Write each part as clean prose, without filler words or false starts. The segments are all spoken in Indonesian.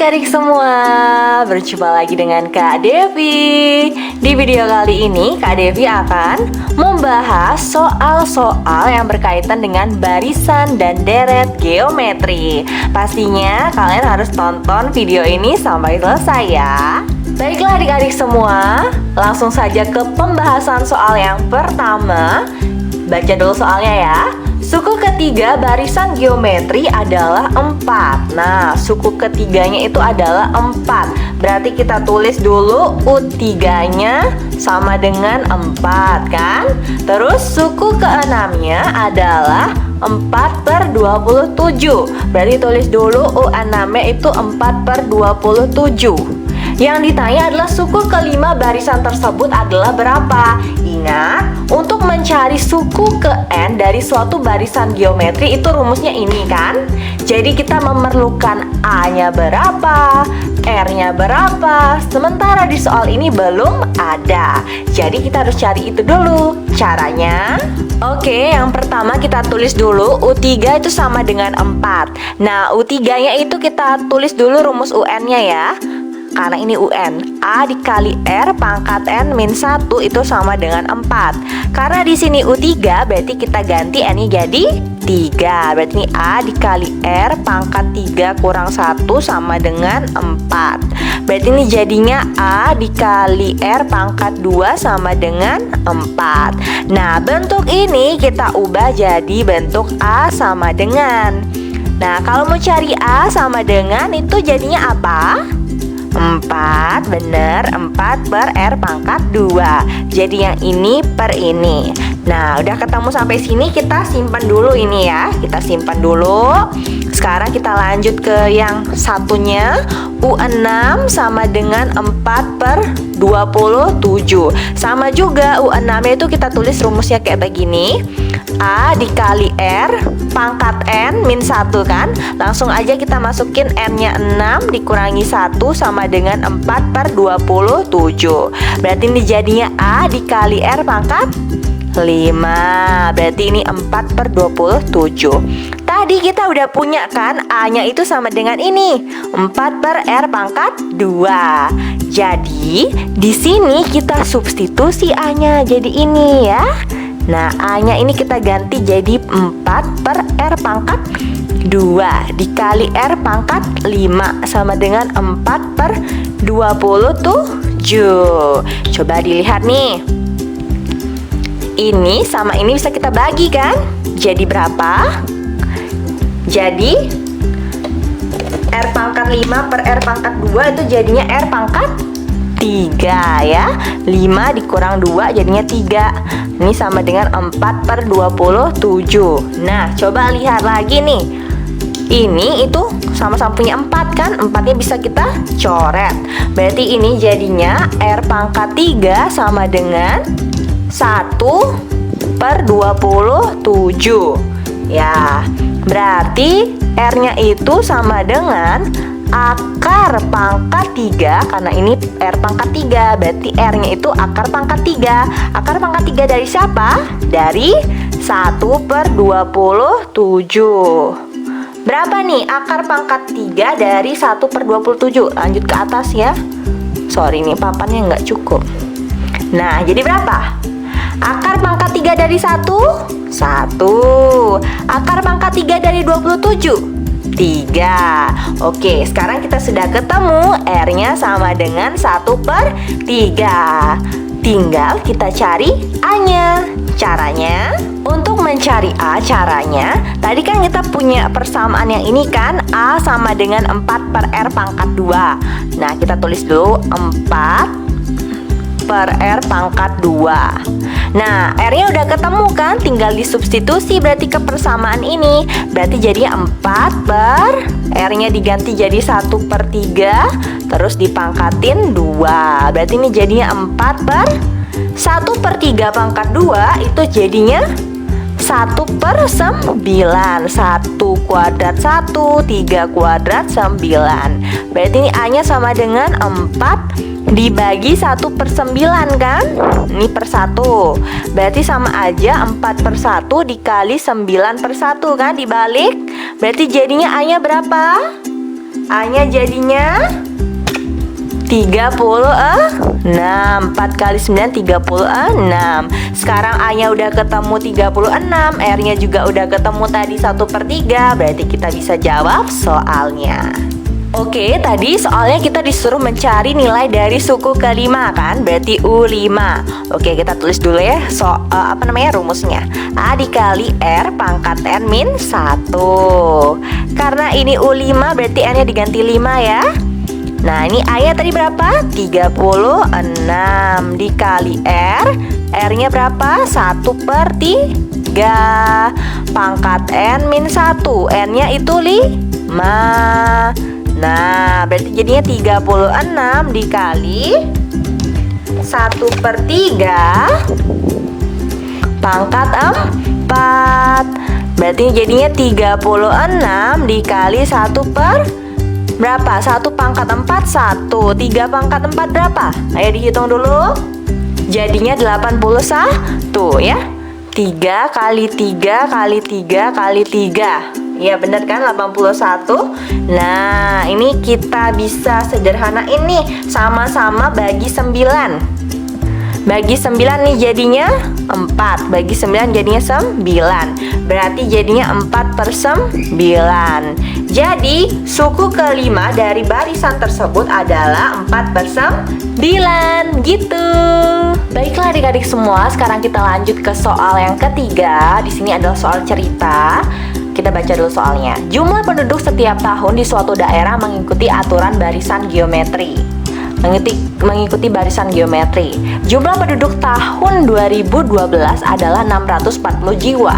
adik-adik semua, berjumpa lagi dengan Kak Devi. Di video kali ini Kak Devi akan membahas soal-soal yang berkaitan dengan barisan dan deret geometri. Pastinya kalian harus tonton video ini sampai selesai ya. Baiklah adik-adik semua, langsung saja ke pembahasan soal yang pertama. Baca dulu soalnya ya. Suku ketiga barisan geometri adalah 4. Nah, suku ketiganya itu adalah 4. Berarti kita tulis dulu U3-nya sama dengan 4 kan? Terus suku keenamnya adalah 4/27. Berarti tulis dulu U6-nya itu 4/27. Yang ditanya adalah suku kelima barisan tersebut adalah berapa? Ingat, untuk mencari suku ke N dari suatu barisan geometri itu rumusnya ini kan? Jadi kita memerlukan A-nya berapa, R-nya berapa. Sementara di soal ini belum ada. Jadi kita harus cari itu dulu. Caranya? Oke, yang pertama kita tulis dulu U3 itu sama dengan 4. Nah, U3-nya itu kita tulis dulu rumus UN-nya ya. Karena ini UN, A dikali R pangkat N min 1 itu sama dengan 4. Karena di sini U3 berarti kita ganti N-nya jadi 3. Berarti ini A dikali R pangkat 3 kurang 1 sama dengan 4. Berarti ini jadinya A dikali R pangkat 2 sama dengan 4. Nah, bentuk ini kita ubah jadi bentuk A sama dengan. Nah, kalau mau cari A sama dengan itu jadinya apa? 4, bener, 4/R pangkat 2. Jadi yang ini per ini. Nah, udah ketemu sampai sini, kita simpan dulu ini ya. Kita simpan dulu. Sekarang kita lanjut ke yang satunya. U6 sama dengan 4/27. Sama juga U6 itu kita tulis rumusnya kayak begini. A dikali R pangkat N min 1 kan. Langsung aja kita masukin N-nya 6 dikurangi 1 sama dengan 4/27. Berarti ini jadinya A dikali R pangkat 5. Berarti ini 4/27. Tadi kita udah punya kan A-nya itu sama dengan ini 4/R pangkat 2. Jadi di sini kita substitusi A-nya jadi ini ya. Nah, A-nya ini kita ganti jadi 4/R pangkat 2 dikali R pangkat 5 sama dengan 4/27. Coba dilihat nih. Ini sama ini bisa kita bagi kan? Jadi berapa? Jadi R pangkat 5 per R pangkat 2 itu jadinya R pangkat 3 ya. 5 dikurang 2 jadinya 3. Ini sama dengan 4/27. Nah, coba lihat lagi nih. Ini itu sama-sama punya 4 kan? 4-nya bisa kita coret. Berarti ini jadinya R pangkat 3 sama dengan 1/27. Ya, berarti R-nya itu sama dengan akar pangkat 3. Karena ini R pangkat 3, berarti R-nya itu akar pangkat 3. Akar pangkat 3 dari siapa? Dari 1/27. Berapa nih akar pangkat 3 dari 1/27? Lanjut ke atas ya. Sorry nih papannya nggak cukup. Nah, jadi berapa? Akar pangkat 3 dari 1? 1. Akar pangkat 3 dari 27? 3. Oke, sekarang kita sudah ketemu R-nya sama dengan 1/3. Tinggal kita cari A-nya. Caranya, untuk mencari A caranya, tadi kan kita punya persamaan yang ini kan, A sama dengan 4/R pangkat 2. Nah, kita tulis dulu 4/R pangkat 2. Nah, R-nya udah ketemu kan, tinggal disubstitusi berarti ke persamaan ini. Berarti jadinya 4/R-nya diganti jadi 1/3, terus dipangkatin 2. Berarti ini jadinya 1/3 pangkat 2 itu jadinya 1/9. 1 kuadrat 1, 3 kuadrat 9. Berarti ini A-nya sama dengan 4 dibagi 1/9 kan? Ini per 1. Berarti sama aja 4/1 dikali 9/1 kan? Dibalik. Berarti jadinya A-nya berapa? A-nya jadinya 36. 4 kali 9 36. Sekarang A-nya udah ketemu 36, R-nya juga udah ketemu tadi 1/3. Berarti kita bisa jawab soalnya. Oke, tadi soalnya kita disuruh mencari nilai dari suku kelima kan? Berarti U5. Oke, kita tulis dulu ya rumusnya. A dikali R pangkat N min 1. Karena ini U5 berarti N-nya diganti 5 ya. Nah, ini A-nya tadi berapa? 36 dikali R. R-nya berapa? 1/3. Pangkat N min 1. N-nya itu 5. Nah, berarti jadinya 36 dikali 1/3 pangkat 4. Berarti jadinya 36 dikali 1/berapa? 1 pangkat 4, 1. 3 pangkat 4 berapa? Ayo dihitung dulu. Jadinya 81 ya. 3 kali 3 kali 3 kali 3. Iya bener kan, 81. Nah, ini kita bisa sederhanain nih. Sama-sama bagi 9. Bagi 9 nih jadinya 4. Bagi 9 jadinya 9. Berarti jadinya 4/9. Jadi suku kelima dari barisan tersebut adalah 4/9 gitu. Baiklah adik-adik semua, sekarang kita lanjut ke soal yang ketiga. Di sini adalah soal cerita. Kita baca dulu soalnya. Jumlah penduduk setiap tahun di suatu daerah mengikuti aturan barisan geometri. Mengikuti barisan geometri. Jumlah penduduk tahun 2012 adalah 640 jiwa.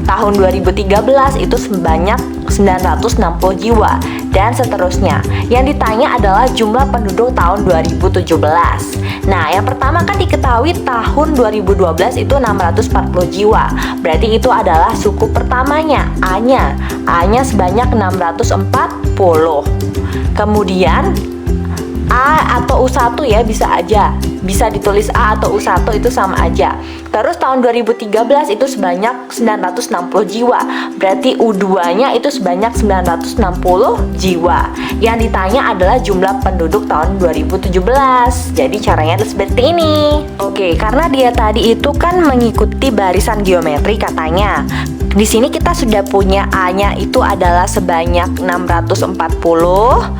Tahun 2013 itu sebanyak 960 jiwa dan seterusnya. Yang ditanya adalah jumlah penduduk tahun 2017. Nah, yang pertama kan diketahui tahun 2012 itu 640 jiwa. Berarti itu adalah suku pertamanya, A-nya. A-nya sebanyak 640. Kemudian A atau U1 ya, bisa aja. Bisa ditulis A atau U1 itu sama aja. Terus tahun 2013 itu sebanyak 960 jiwa. Berarti U2-nya itu sebanyak 960 jiwa. Yang ditanya adalah jumlah penduduk tahun 2017. Jadi caranya adalah seperti ini. Oke, karena dia tadi itu kan mengikuti barisan geometri katanya. Di sini kita sudah punya A-nya itu adalah sebanyak 640.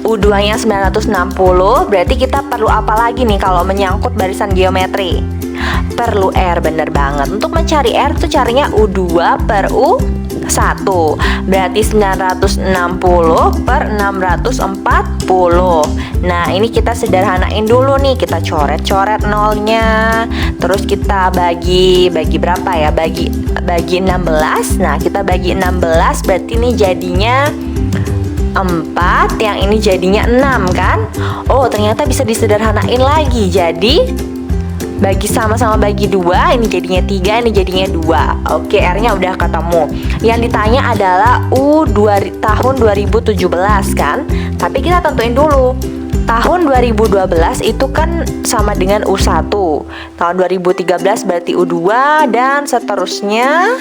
U2-nya 960, berarti kita perlu apa lagi nih kalau menyangkut barisan geometri? Perlu R, bener banget. Untuk mencari R tuh carinya U2 per U1. Berarti 960 per 640. Nah, ini kita sederhanain dulu nih. Kita coret-coret nolnya. Terus kita bagi berapa ya? Bagi 16. Nah, kita bagi 16 berarti ini jadinya 4, yang ini jadinya 6 kan? Oh, ternyata bisa disederhanain lagi. Jadi bagi sama-sama bagi 2, ini jadinya 3, ini jadinya 2. Oke, R-nya udah ketemu. Yang ditanya adalah tahun 2017 kan? Tapi kita tentuin dulu. Tahun 2012 itu kan sama dengan U1. Tahun 2013 berarti U2 dan seterusnya.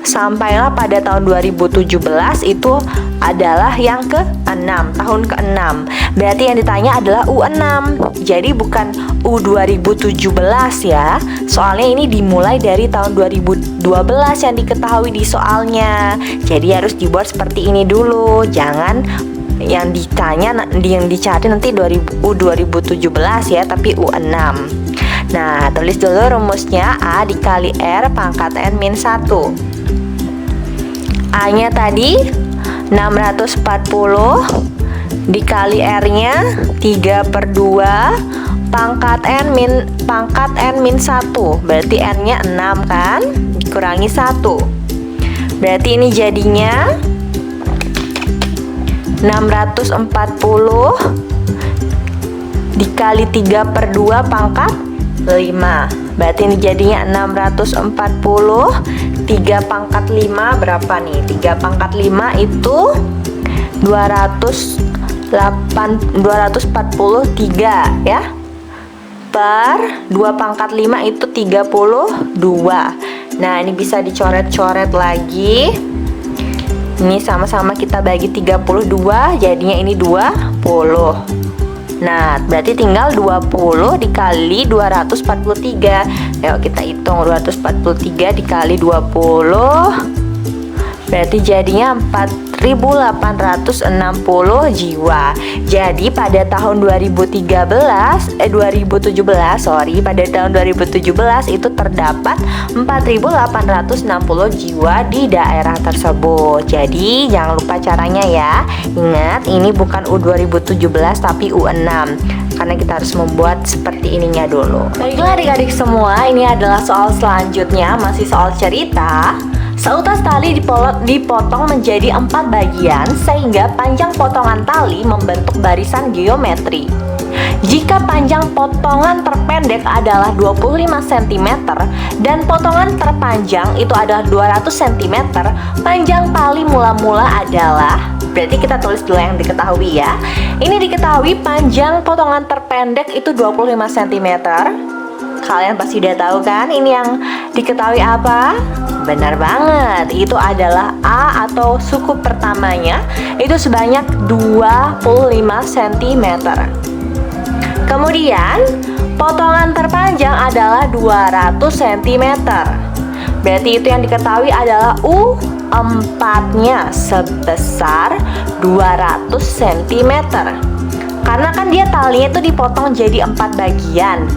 Sampailah pada tahun 2017 itu adalah yang ke-6, tahun ke-6. Berarti yang ditanya adalah U6. Jadi bukan U2017 ya. Soalnya ini dimulai dari tahun 2012 yang diketahui di soalnya. Jadi harus dibuat seperti ini dulu. Jangan yang ditanya, yang dicari nanti U2017 ya, tapi U6. Nah, tulis dulu rumusnya. A dikali R pangkat N min 1. A-nya tadi 640 dikali R-nya 3/2 pangkat N min 1. Berarti N-nya 6 kan? Dikurangi 1. Berarti ini jadinya 640 dikali 3/2 pangkat 5. Berarti ini jadinya 640. 3 pangkat 5 berapa nih? 3 pangkat 5 itu 243 ya. Per 2 pangkat 5 itu 32. Nah, ini bisa dicoret-coret lagi. Ini sama-sama kita bagi 32, jadinya ini 20. Nah, berarti tinggal 20 dikali 243. Yuk kita hitung 243 dikali 20. Berarti jadinya 4.860 jiwa. Jadi pada tahun 2017 pada tahun 2017 itu terdapat 4.860 jiwa di daerah tersebut. Jadi jangan lupa caranya ya. Ingat, ini bukan U2017 tapi U6. Karena kita harus membuat seperti ininya dulu. Baiklah adik-adik semua, ini adalah soal selanjutnya, masih soal cerita. Seutas tali dipotong menjadi 4 bagian sehingga panjang potongan tali membentuk barisan geometri. Jika panjang potongan terpendek adalah 25 cm dan potongan terpanjang itu adalah 200 cm, panjang tali mula-mula adalah, berarti kita tulis dulu yang diketahui ya. Ini diketahui panjang potongan terpendek itu 25 cm. Kalian pasti udah tahu kan ini yang diketahui apa? Benar banget, itu adalah A atau suku pertamanya itu sebanyak 25 cm. Kemudian potongan terpanjang adalah 200 cm. Berarti itu yang diketahui adalah U4-nya sebesar 200 cm. Karena kan dia talinya itu dipotong jadi 4 bagian.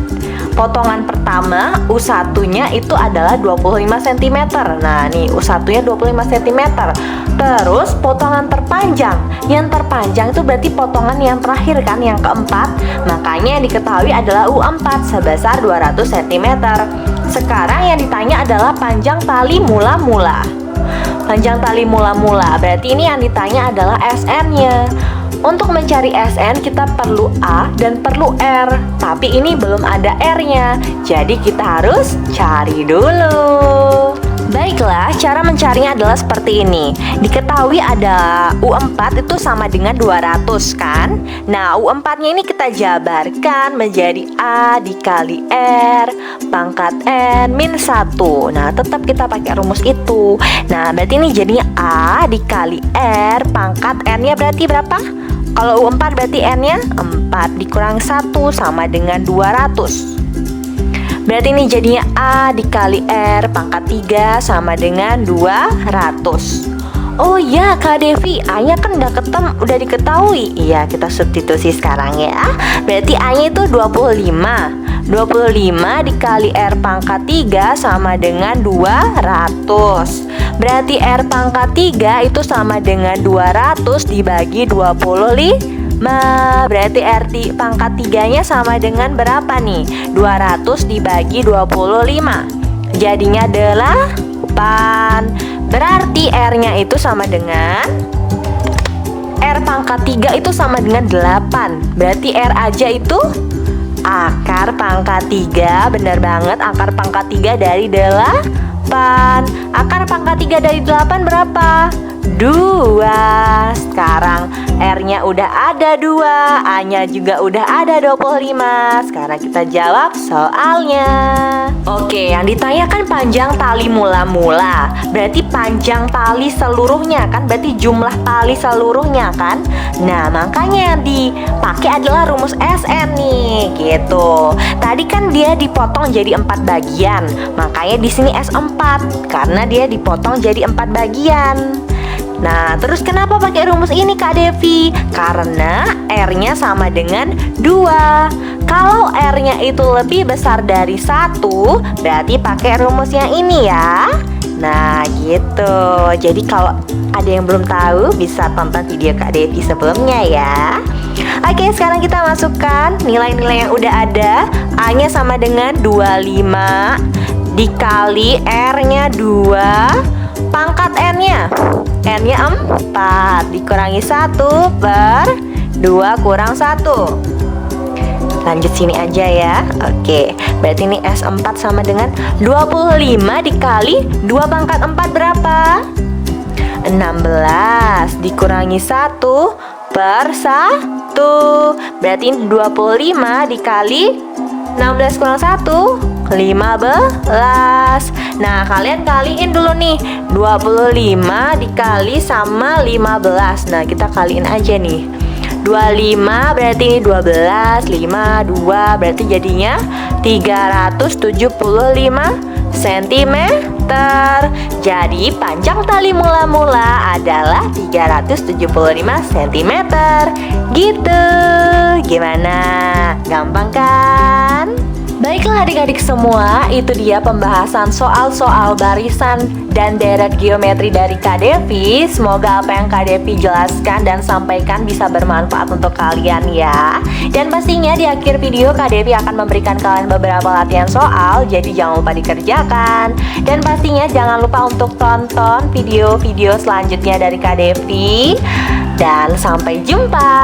Potongan pertama U1-nya itu adalah 25 cm. Nah, nih U1-nya 25 cm. Terus potongan terpanjang. Yang terpanjang itu berarti potongan yang terakhir kan, yang keempat. Makanya yang diketahui adalah U4 sebesar 200 cm. Sekarang yang ditanya adalah panjang tali mula-mula. Panjang tali mula-mula, berarti ini yang ditanya adalah SN-nya. Untuk mencari SN kita perlu A dan perlu R, tapi ini belum ada R-nya, jadi kita harus cari dulu. Baiklah, cara mencarinya adalah seperti ini. Diketahui ada U4 itu sama dengan 200 kan. Nah, U4-nya ini kita jabarkan menjadi A dikali R pangkat N min 1. Nah, tetap kita pakai rumus itu. Nah, berarti ini jadinya A dikali R pangkat N-nya berarti berapa? Kalau U4 berarti N-nya 4 dikurang 1 sama dengan 200. Berarti ini jadinya A dikali R pangkat 3 sama dengan 200. Oh iya Kak Devi, A-nya kan udah diketahui. Iya, kita substitusi sekarang ya. Berarti A-nya itu 25. 25 dikali R pangkat 3 sama dengan 200. Berarti R pangkat 3 itu sama dengan 200 dibagi 25. Berarti R pangkat 3-nya sama dengan berapa nih? 200 dibagi 25. Jadinya 8. Berarti R-nya itu sama dengan R pangkat 3 itu sama dengan 8. Berarti R aja itu akar pangkat 3. Bener banget, akar pangkat 3 dari 8. Akar pangkat 3 dari 8 berapa? 2. Sekarang R-nya udah ada 2, A-nya juga udah ada 25. Sekarang kita jawab soalnya. Oke, yang ditanyakan panjang tali mula-mula. Berarti panjang tali seluruhnya kan? Berarti jumlah tali seluruhnya kan? Nah, makanya yang dipakai adalah rumus SN nih, gitu. Tadi kan dia dipotong jadi 4 bagian. Makanya di sini S4 karena dia dipotong jadi 4 bagian. Nah, terus kenapa pakai rumus ini Kak Devi? Karena R-nya sama dengan 2. Kalau R-nya itu lebih besar dari 1, berarti pakai rumus yang ini ya. Nah, gitu. Jadi kalau ada yang belum tahu, bisa tonton video Kak Devi sebelumnya ya. Oke, sekarang kita masukkan nilai-nilai yang udah ada. A-nya sama dengan 25 dikali R-nya 2 pangkat N-nya 4 dikurangi 1 per 2 kurang 1. Lanjut sini aja ya. Oke, berarti ini S4 sama dengan 25 dikali 2 pangkat 4 berapa? 16 dikurangi 1 per 1. Berarti ini 25 dikali 16 kurang 1 15. Nah, kalian kaliin dulu nih. 25 dikali sama 15. Nah, kita kaliin aja nih. 25 berarti ini 12, 5, 2 berarti jadinya 375 cm. Jadi panjang tali mula-mula adalah 375 cm. Gitu. Gimana? Gampang kan? Baiklah adik-adik semua, itu dia pembahasan soal-soal barisan dan deret geometri dari Kak Devi. Semoga apa yang Kak Devi jelaskan dan sampaikan bisa bermanfaat untuk kalian ya. Dan pastinya di akhir video Kak Devi akan memberikan kalian beberapa latihan soal, jadi jangan lupa dikerjakan. Dan pastinya jangan lupa untuk tonton video-video selanjutnya dari Kak Devi. Dan sampai jumpa.